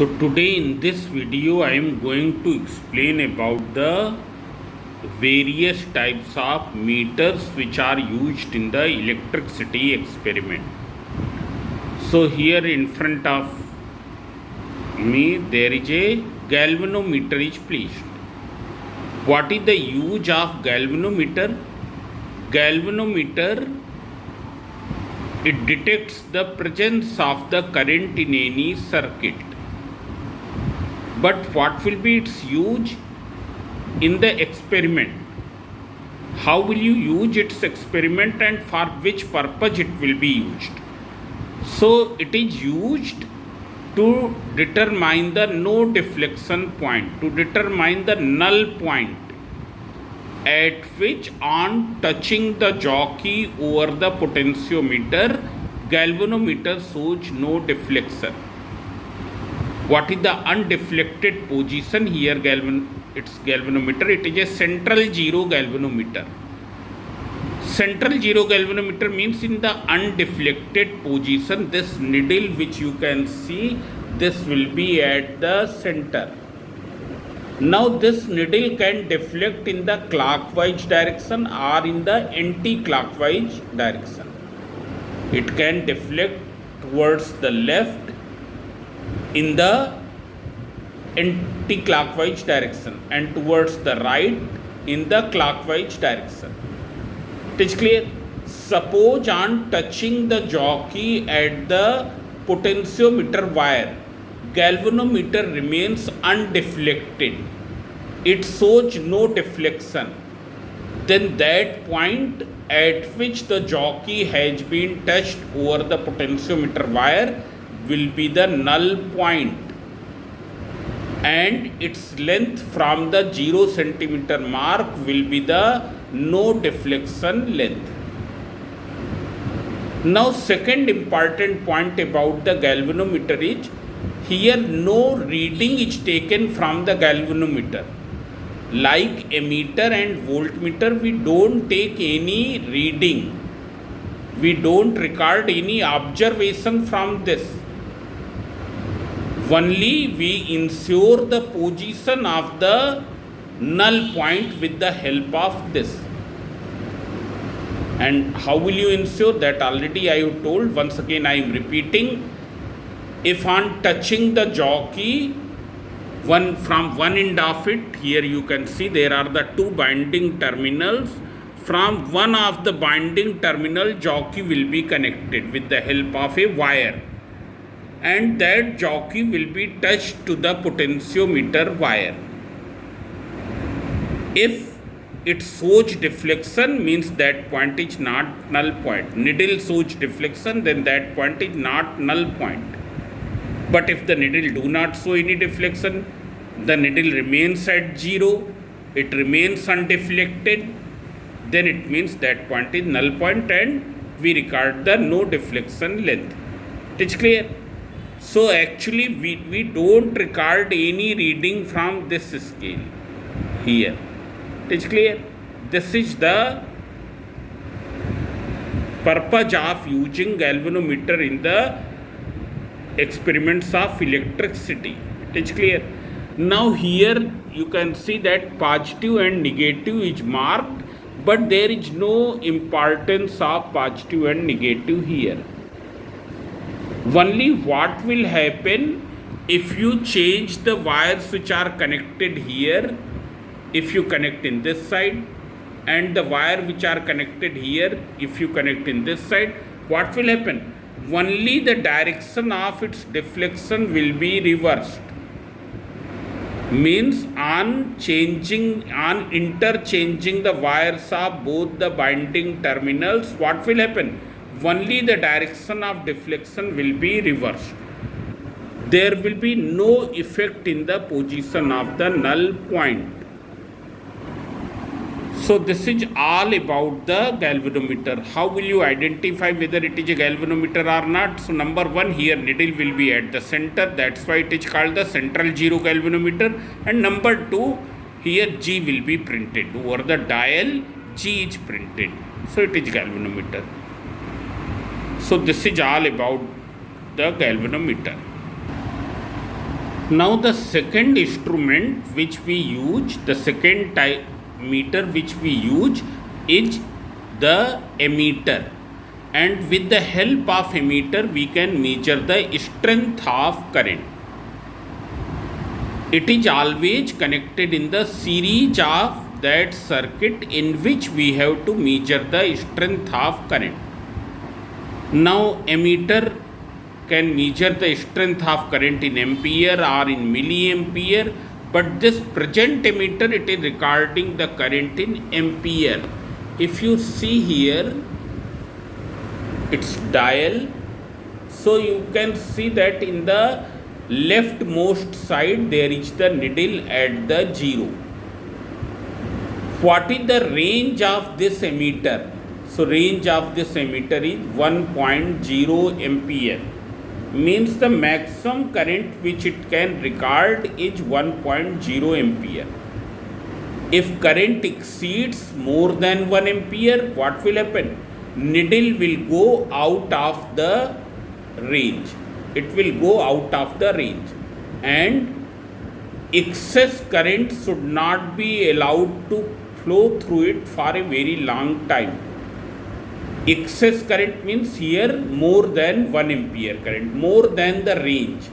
So today in this video I am going to explain about the various types of meters which are used in the electricity experiment. So here in front of me there is a galvanometer is placed. What is the use of galvanometer? Galvanometer, it detects the presence of the current in any circuit. But what will be its use in the experiment? How will you use its experiment and for which purpose it will be used? So it is used to determine the no deflection point, to determine the null point at which on touching the jockey over the potentiometer, galvanometer shows no deflection. What is the undeflected position here? Its galvanometer, it is a central zero galvanometer. Central zero galvanometer means in the undeflected position, this needle which you can see, this will be at the center. Now this needle can deflect in the clockwise direction or in the anti-clockwise direction. It can deflect towards the left in the anti-clockwise direction and towards the right in the clockwise direction. It is clear? Suppose on touching the jockey at the potentiometer wire, galvanometer remains undeflected. It shows no deflection. Then that point at which the jockey has been touched over the potentiometer wire will be the null point, and its length from the 0 centimeter mark will be the no deflection length. Now second important point about the galvanometer is, here no reading is taken from the galvanometer. Like ammeter and voltmeter, we don't take any reading. We don't record any observation from this. Only we ensure the position of the null point with the help of this. And how will you ensure that? Already I have told, once again I am repeating. If on touching the jockey, from one end of it, here you can see there are the two binding terminals. From one of the binding terminal, jockey will be connected with the help of a wire, and that jockey will be touched to the potentiometer wire. If it shows deflection, means that point is not null point. Needle shows deflection, then that point is not null point. But if the needle do not show any deflection, the needle remains at 0, it remains undeflected, then it means that point is null point and we record the no deflection length. It is clear? So actually we don't record any reading from this scale here. It is clear? This is the purpose of using galvanometer in the experiments of electricity. It is clear? Now here you can see that positive and negative is marked, but there is no importance of positive and negative here. Only what will happen if you change the wires which are connected here, if you connect in this side, and the wire which are connected here, if you connect in this side, what will happen? Only the direction of its deflection will be reversed. Means on interchanging the wires of both the binding terminals, what will happen? Only the direction of deflection will be reversed. There will be no effect in the position of the null point. So this is all about the galvanometer. How will you identify whether it is a galvanometer or not? So number one, here needle will be at the center. That's why it is called the central zero galvanometer. And number two, here G will be printed. Over the dial, G is printed. So it is galvanometer. So this is all about the galvanometer. Now the second instrument which we use, the second type meter which we use is the ammeter, and with the help of ammeter we can measure the strength of current. It is always connected in the series of that circuit in which we have to measure the strength of current. Now ammeter can measure the strength of current in ampere or in milliampere, but this present ammeter, it is recording the current in ampere. If you see here, its dial, so you can see that in the leftmost side there is the needle at the 0. What is the range of this ammeter? So range of this ammeter is 1.0 ampere. Means the maximum current which it can record is 1.0 ampere. If current exceeds more than 1 ampere, what will happen? Needle will go out of the range. It will go out of the range, and excess current should not be allowed to flow through it for a very long time. Excess current means here more than 1 ampere current, more than the range.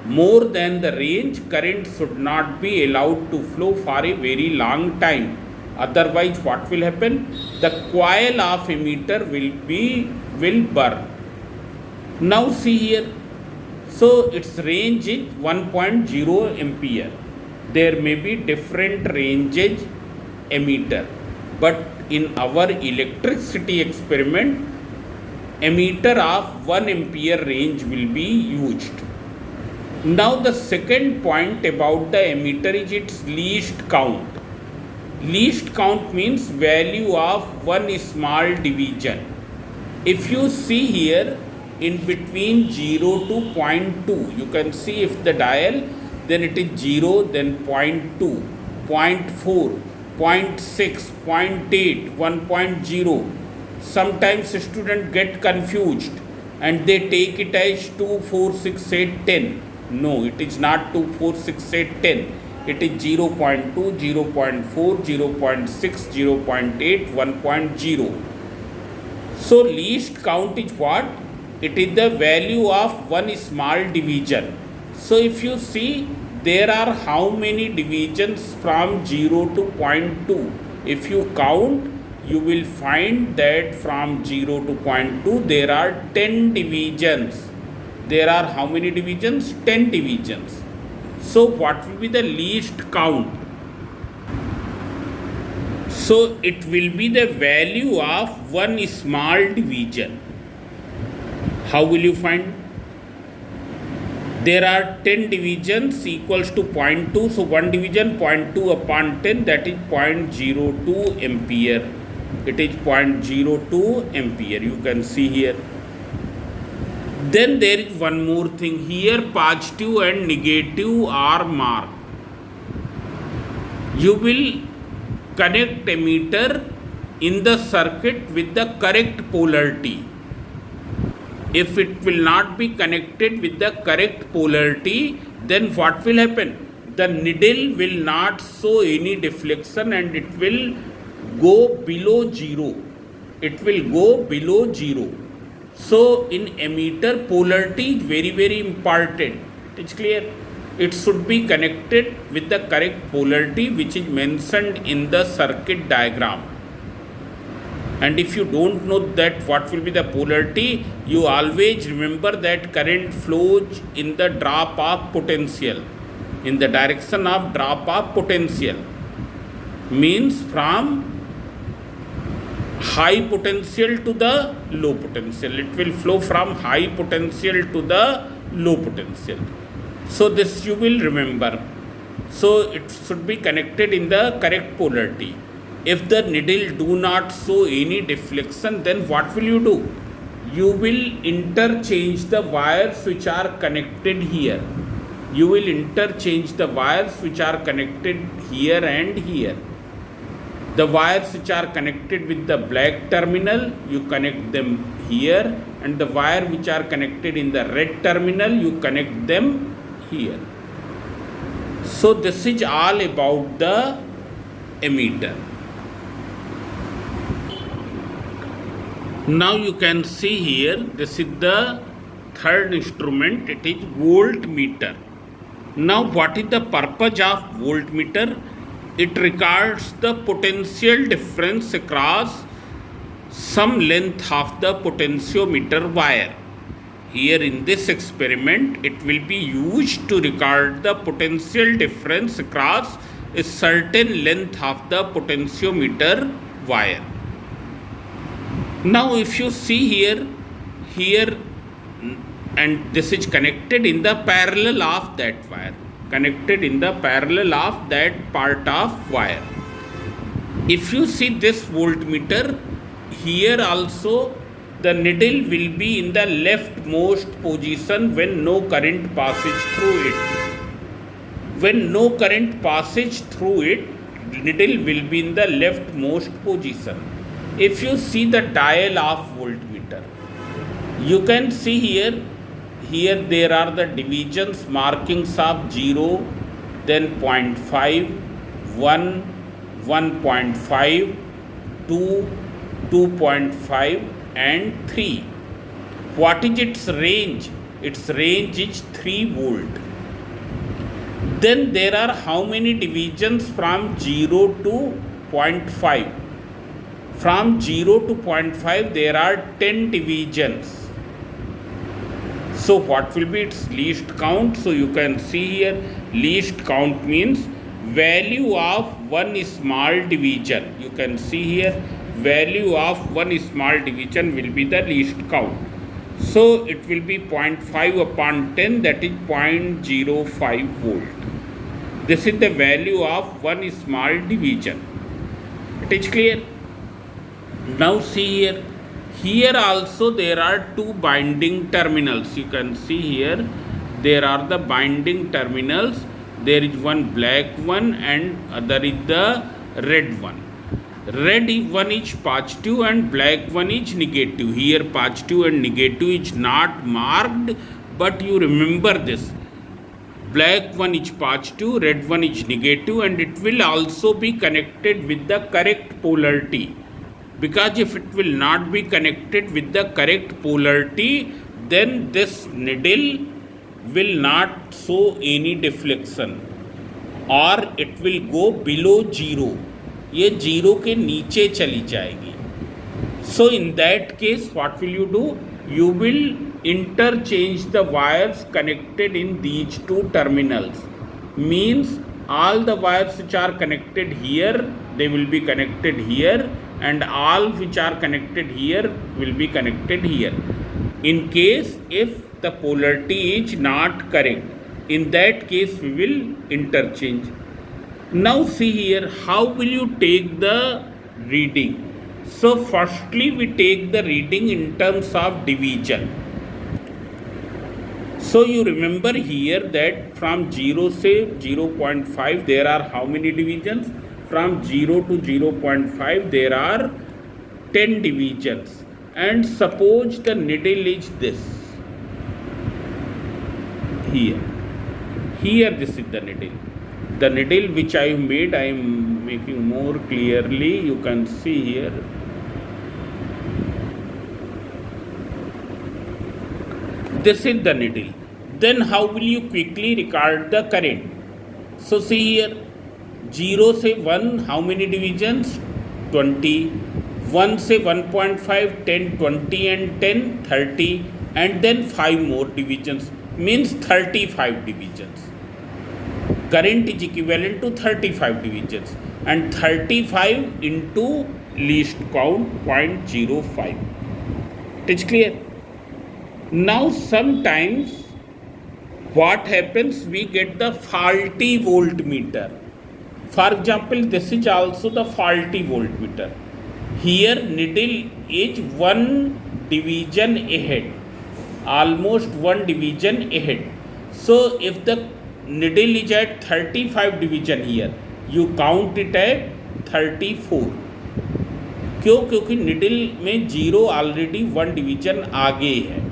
More than the range, current should not be allowed to flow for a very long time. Otherwise, what will happen? The coil of ammeter will burn. Now see here. So its range is 1.0 ampere. There may be different ranges ammeter, but in our electricity experiment, ammeter of 1 ampere range will be used. Now the second point about the ammeter is its least count. Least count means value of one small division. If you see here, in between 0 to 0.2, you can see if the dial, then it is 0, then 0.2, 0.4, 0.6, 0.8, 1.0. Sometimes students get confused and they take it as 2, 4, 6, 8, 10. No, it is not 2, 4, 6, 8, 10. It is 0.2, 0.4, 0.6, 0.8, 1.0. So least count is what? It is the value of one small division. So if you see, there are how many divisions from 0 to 0.2? If you count, you will find that from 0 to 0.2 there are 10 divisions. There are how many divisions? 10 divisions. So what will be the least count? So it will be the value of one small division. How will you find? There are 10 divisions equals to 0.2. So 1 division 0.2 upon 10, that is 0.02 ampere. It is 0.02 ampere. You can see here. Then there is one more thing here, positive and negative are marked. You will connect ammeter in the circuit with the correct polarity. If it will not be connected with the correct polarity, then what will happen? The needle will not show any deflection and it will go below 0. It will go below 0. So in ammeter, polarity is very, very important. It's clear. It should be connected with the correct polarity which is mentioned in the circuit diagram. And if you don't know that what will be the polarity, you always remember that current flows in the drop of potential, in the direction of drop of potential. Means from high potential to the low potential. It will flow from high potential to the low potential. So this you will remember. So it should be connected in the correct polarity. If the needle do not show any deflection, then what will you do? You will interchange the wires which are connected here. You will interchange the wires which are connected here and here. The wires which are connected with the black terminal, you connect them here, and the wire which are connected in the red terminal, you connect them here. So this is all about the ammeter. Now you can see here, this is the third instrument, it is voltmeter. Now what is the purpose of voltmeter? It records the potential difference across some length of the potentiometer wire. Here in this experiment, it will be used to record the potential difference across a certain length of the potentiometer wire. Now if you see here and this is connected in the parallel of that wire, connected in the parallel of that part of wire. If you see this voltmeter, here also the needle will be in the leftmost position when no current passes through it. When no current passes through it, needle will be in the leftmost position. If you see the dial of voltmeter, you can see here there are the divisions markings of 0, then 0.5, 1, 1.5, 2, 2.5 and 3. What is its range? Its range is 3 volt. Then there are how many divisions from 0 to 0.5? From 0 to 0.5 there are 10 divisions. So what will be its least count? So you can see here, least count means value of one small division. You can see here, value of one small division will be the least count. So it will be 0.5 upon 10, that is 0.05 volt. This is the value of one small division. It is clear? Now see here also there are two binding terminals. You can see here there are the binding terminals. There is one black one and other is the red one. Red one is positive and black one is negative. Here positive and negative is not marked, but you remember this. Black one is positive, red one is negative, and it will also be connected with the correct polarity. Because if it will not be connected with the correct polarity, then this needle will not show any deflection or it will go below 0. ये 0 के नीचे चली जाएगी. So in that case, what will you do? You will interchange the wires connected in these two terminals. Means all the wires which are connected here, they will be connected here, and all which are connected here will be connected here. In case if the polarity is not correct, in that case we will interchange. Now see here, how will you take the reading? So firstly we take the reading in terms of division. So you remember here that from 0 say 0.5 there are how many divisions? From 0 to 0.5 there are 10 divisions. And suppose the needle is this. Here this is the needle. The needle which I have made, I am making more clearly. You can see here. This is the needle. Then how will you quickly record the current? So see here, 0 say 1, how many divisions? 20. 1 say 1.5, 10, 20 and 10, 30. And then 5 more divisions, means 35 divisions. Current is equivalent to 35 divisions. And 35 into least count 0.05. It is clear? Now sometimes what happens, we get the faulty voltmeter. For example, this is also the faulty voltmeter. Here needle is one division ahead, almost one division ahead. So if the needle is at 35 division here, you count it at 34. क्यों? क्योंकि needle में 0 already 1 division आगे है.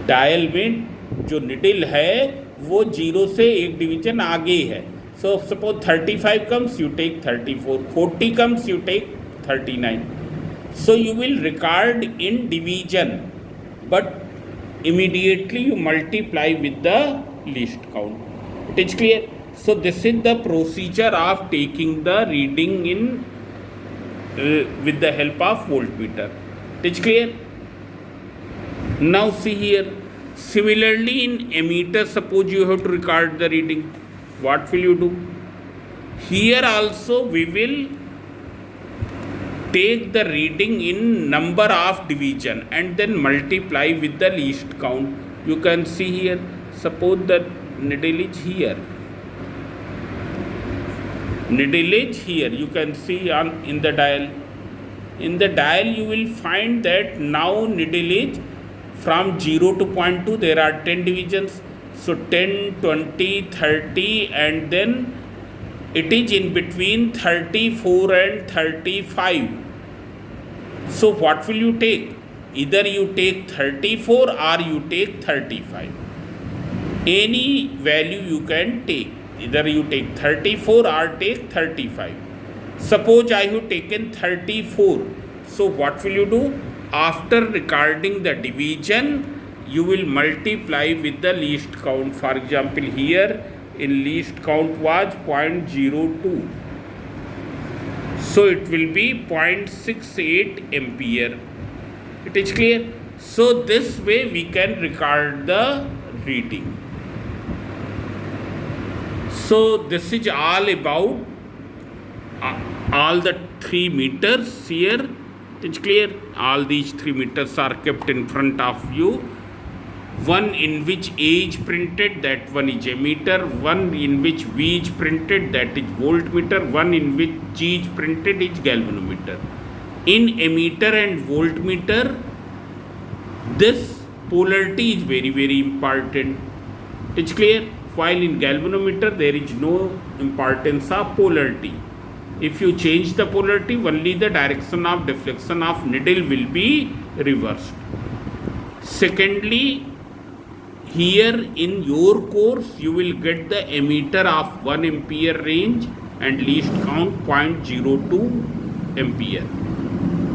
Dial में जो needle है वो 0 से एक डिवीजन आगे है. So suppose 35 comes, you take 34. 40 comes, you take 39. So you will record in division, but immediately you multiply with the least count. It is clear? So this is the procedure of taking the reading in with the help of voltmeter. It is clear? Now see here. Similarly in ammeter, suppose you have to record the reading. What will you do? Here also we will take the reading in number of division and then multiply with the least count. You can see here, suppose the needle is here. Needle is here. You can see in the dial. In the dial you will find that now needle is from 0 to 0.2 there are 10 divisions. So 10, 20, 30 and then it is in between 34 and 35. So what will you take? Either you take 34 or you take 35. Any value you can take. Either you take 34 or take 35. Suppose I have taken 34. So what will you do? After recording the division, you will multiply with the least count. For example, here in least count was 0.02. So it will be 0.68 ampere. It is clear? So this way we can record the reading. So this is all about all the 3 meters here. It's clear? All these 3 meters are kept in front of you. One in which A is printed, that one is ammeter. One in which V is printed, that is voltmeter. One in which G is printed is galvanometer. In ammeter and voltmeter, this polarity is very, very important. It's clear? While in galvanometer, there is no importance of polarity. If you change the polarity, only the direction of deflection of needle will be reversed. Secondly, here in your course, you will get the ammeter of 1 ampere range and least count 0.02 ampere.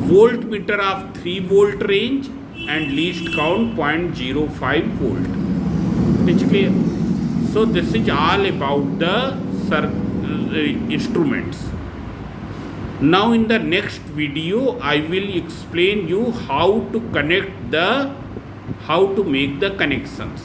Voltmeter of 3 volt range and least count 0.05 volt. It's clear? So this is all about the instruments. Now in the next video I will explain you how to make the connections.